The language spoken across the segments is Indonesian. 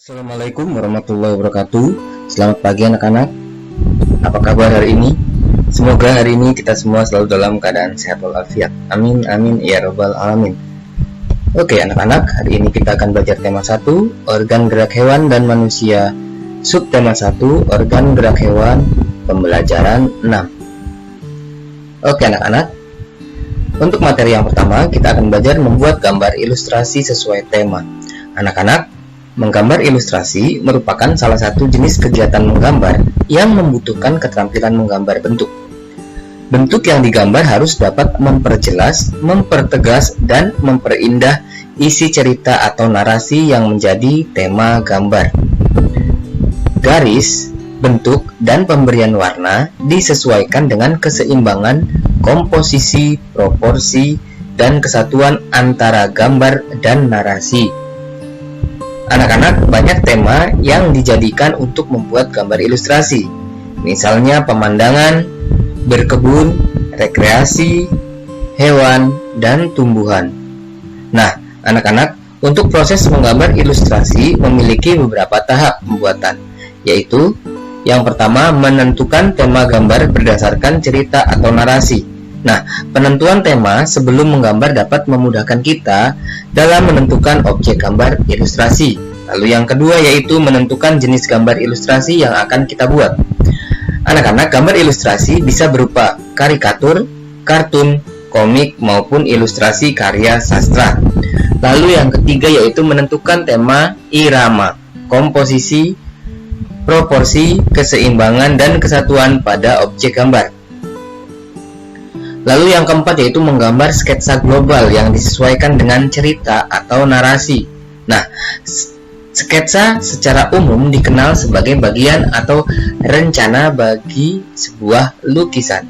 Assalamualaikum warahmatullahi wabarakatuh. Selamat pagi anak-anak. Apa kabar hari ini? Semoga hari ini kita semua selalu dalam keadaan sehat walafiat. Amin amin ya rabbal alamin. Oke anak-anak, hari ini kita akan belajar tema 1, organ gerak hewan dan manusia. Subtema 1, organ gerak hewan, pembelajaran 6. Oke anak-anak, untuk materi yang pertama kita akan belajar membuat gambar ilustrasi sesuai tema. Anak-anak, menggambar ilustrasi merupakan salah satu jenis kegiatan menggambar yang membutuhkan keterampilan menggambar bentuk. Bentuk yang digambar harus dapat memperjelas, mempertegas, dan memperindah isi cerita atau narasi yang menjadi tema gambar. Garis, bentuk, dan pemberian warna disesuaikan dengan keseimbangan, komposisi, proporsi, dan kesatuan antara gambar dan narasi. Anak-anak, banyak tema yang dijadikan untuk membuat gambar ilustrasi. Misalnya pemandangan, berkebun, rekreasi, hewan, dan tumbuhan. Nah, anak-anak, untuk proses menggambar ilustrasi memiliki beberapa tahap pembuatan, yaitu yang pertama, menentukan tema gambar berdasarkan cerita atau narasi. Nah, penentuan tema sebelum menggambar dapat memudahkan kita dalam menentukan objek gambar ilustrasi. Lalu yang kedua yaitu menentukan jenis gambar ilustrasi yang akan kita buat. Anak-anak, gambar ilustrasi bisa berupa karikatur, kartun, komik, maupun ilustrasi karya sastra. Lalu yang ketiga yaitu menentukan tema, irama, komposisi, proporsi, keseimbangan, dan kesatuan pada objek gambar. Lalu yang keempat yaitu menggambar sketsa global yang disesuaikan dengan cerita atau narasi. Nah, sketsa secara umum dikenal sebagai bagian atau rencana bagi sebuah lukisan.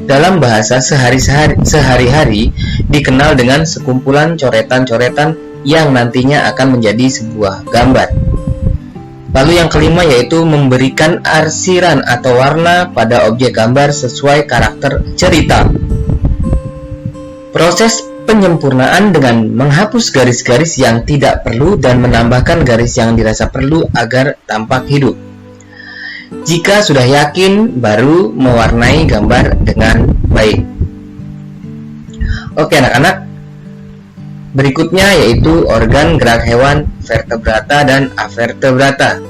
Dalam bahasa sehari-hari dikenal dengan sekumpulan coretan-coretan yang nantinya akan menjadi sebuah gambar. Lalu yang kelima yaitu memberikan arsiran atau warna pada objek gambar sesuai karakter cerita. Proses penyempurnaan dengan menghapus garis-garis yang tidak perlu dan menambahkan garis yang dirasa perlu agar tampak hidup. Jika sudah yakin, baru mewarnai gambar dengan baik. Oke anak-anak, berikutnya yaitu organ gerak hewan vertebrata dan avertebrata.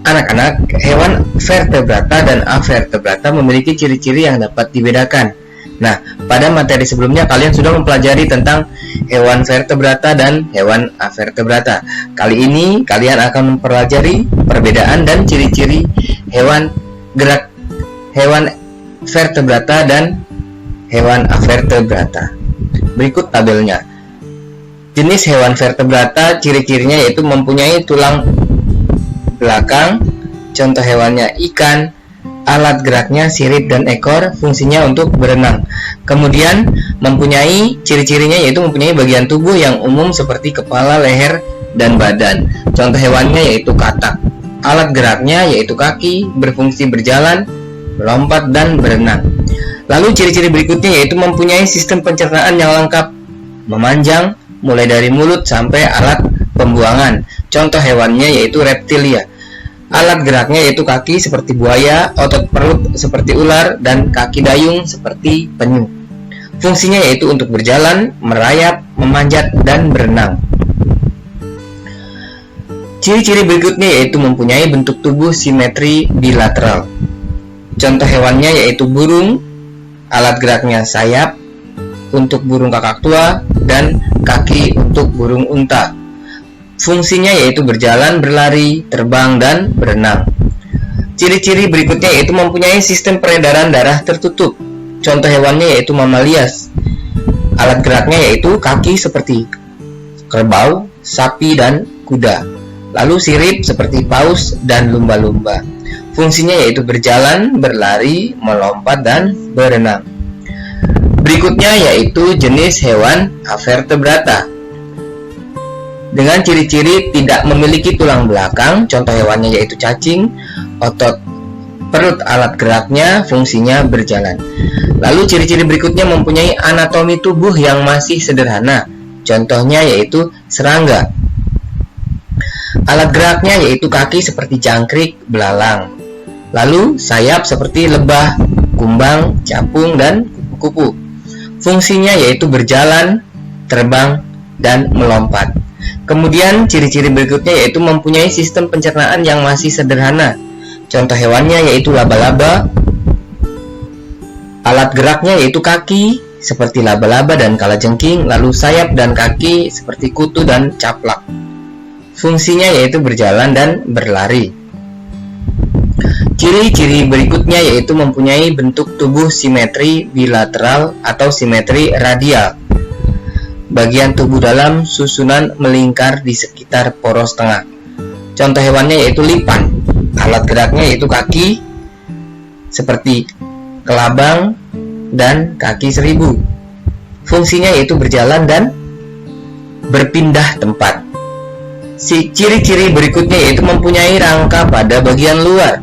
Anak-anak, hewan vertebrata dan avertebrata memiliki ciri-ciri yang dapat dibedakan. Nah, pada materi sebelumnya kalian sudah mempelajari tentang hewan vertebrata dan hewan avertebrata. Kali ini kalian akan mempelajari perbedaan dan ciri-ciri hewan vertebrata dan hewan avertebrata. Berikut tabelnya. Jenis hewan vertebrata, ciri-cirinya yaitu mempunyai tulang belakang, contoh hewannya ikan, alat geraknya sirip dan ekor, fungsinya untuk berenang. Kemudian mempunyai ciri-cirinya yaitu mempunyai bagian tubuh yang umum seperti kepala, leher, dan badan. Contoh hewannya yaitu katak. Alat geraknya yaitu kaki, berfungsi berjalan, melompat, dan berenang. Lalu ciri-ciri berikutnya yaitu mempunyai sistem pencernaan yang lengkap, memanjang, mulai dari mulut sampai alat pembuangan. Contoh hewannya yaitu reptilia. Alat geraknya yaitu kaki seperti buaya, otot perut seperti ular, dan kaki dayung seperti penyu. Fungsinya yaitu untuk berjalan, merayap, memanjat, dan berenang. Ciri-ciri berikutnya yaitu mempunyai bentuk tubuh simetri bilateral. Contoh hewannya yaitu burung, alat geraknya sayap untuk burung kakak tua, dan kaki untuk burung unta. Fungsinya yaitu berjalan, berlari, terbang, dan berenang. Ciri-ciri berikutnya yaitu mempunyai sistem peredaran darah tertutup. Contoh hewannya yaitu mamalias. Alat geraknya yaitu kaki seperti kerbau, sapi, dan kuda. Lalu sirip seperti paus dan lumba-lumba. Fungsinya yaitu berjalan, berlari, melompat, dan berenang. Berikutnya yaitu jenis hewan avertebrata. Dengan ciri-ciri tidak memiliki tulang belakang, contoh hewannya yaitu cacing, otot perut alat geraknya, fungsinya berjalan. Lalu ciri-ciri berikutnya mempunyai anatomi tubuh yang masih sederhana, contohnya yaitu serangga. Alat geraknya yaitu kaki seperti jangkrik, belalang. Lalu sayap seperti lebah, kumbang, capung, dan kupu-kupu. Fungsinya yaitu berjalan, terbang, dan melompat. Kemudian ciri-ciri berikutnya yaitu mempunyai sistem pencernaan yang masih sederhana. Contoh hewannya yaitu laba-laba. Alat geraknya yaitu kaki seperti laba-laba dan kalajengking, lalu sayap dan kaki seperti kutu dan caplak. Fungsinya yaitu berjalan dan berlari. Ciri-ciri berikutnya yaitu mempunyai bentuk tubuh simetri bilateral atau simetri radial. Bagian tubuh dalam susunan melingkar di sekitar poros tengah. Contoh hewannya yaitu lipan. Alat geraknya yaitu kaki seperti kelabang dan kaki seribu. Fungsinya yaitu berjalan dan berpindah tempat. Ciri-ciri berikutnya yaitu mempunyai rangka pada bagian luar.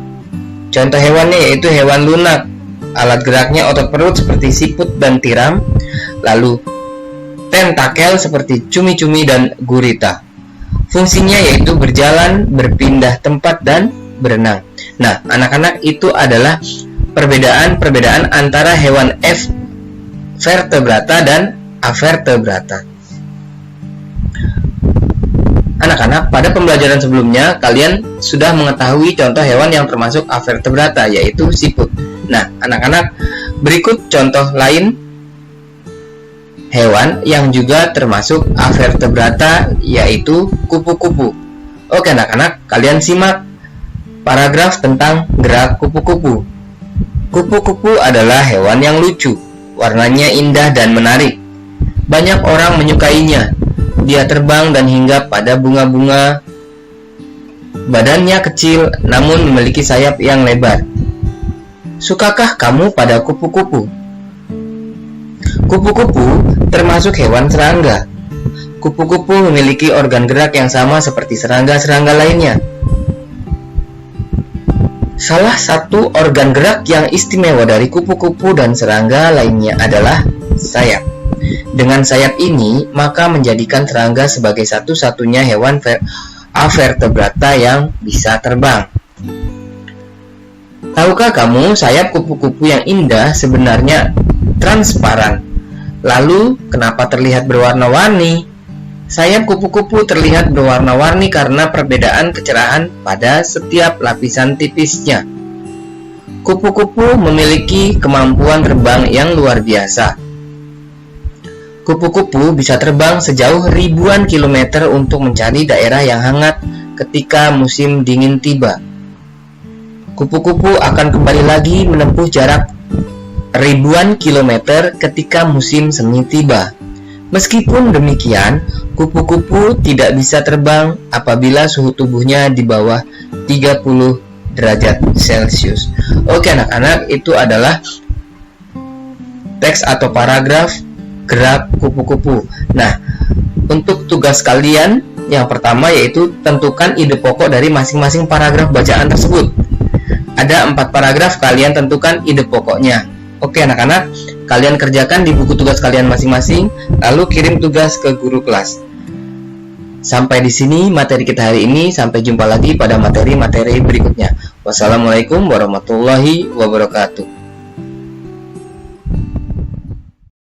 Contoh hewannya yaitu hewan lunak. Alat geraknya otot perut seperti siput dan tiram, lalu tentakel seperti cumi-cumi dan gurita. Fungsinya yaitu berjalan, berpindah tempat, dan berenang. Nah, anak-anak, itu adalah perbedaan antara hewan vertebrata dan avertebrata. Anak-anak, pada pembelajaran sebelumnya kalian sudah mengetahui contoh hewan yang termasuk avertebrata, yaitu siput. Nah, anak-anak, berikut contoh lain hewan yang juga termasuk avertebrata, yaitu kupu-kupu. Oke anak-anak, kalian simak paragraf tentang gerak kupu-kupu. Kupu-kupu adalah hewan yang lucu, warnanya indah dan menarik. Banyak orang menyukainya. Dia terbang dan hinggap pada bunga-bunga. Badannya kecil, namun memiliki sayap yang lebar. Sukakah kamu pada kupu-kupu? Kupu-kupu termasuk hewan serangga. Kupu-kupu memiliki organ gerak yang sama seperti serangga-serangga lainnya. Salah satu organ gerak yang istimewa dari kupu-kupu dan serangga lainnya adalah sayap. Dengan sayap ini, maka menjadikan serangga sebagai satu-satunya hewan avertebrata yang bisa terbang. Tahukah kamu sayap kupu-kupu yang indah sebenarnya transparan? Lalu, kenapa terlihat berwarna-warni? Sayap kupu-kupu terlihat berwarna-warni karena perbedaan kecerahan pada setiap lapisan tipisnya. Kupu-kupu memiliki kemampuan terbang yang luar biasa. Kupu-kupu bisa terbang sejauh ribuan kilometer untuk mencari daerah yang hangat ketika musim dingin tiba. Kupu-kupu akan kembali lagi menempuh jarak ribuan kilometer ketika musim semi tiba. Meskipun demikian, kupu-kupu tidak bisa terbang apabila suhu tubuhnya di bawah 30 derajat Celcius. Oke anak-anak, itu adalah teks atau paragraf gerak kupu-kupu. Nah, untuk tugas kalian yang pertama yaitu tentukan ide pokok dari masing-masing paragraf bacaan tersebut. Ada 4 paragraf, kalian tentukan ide pokoknya. Oke anak-anak, kalian kerjakan di buku tugas kalian masing-masing, lalu kirim tugas ke guru kelas. Sampai di sini materi kita hari ini, sampai jumpa lagi pada materi-materi berikutnya. Wassalamualaikum warahmatullahi wabarakatuh.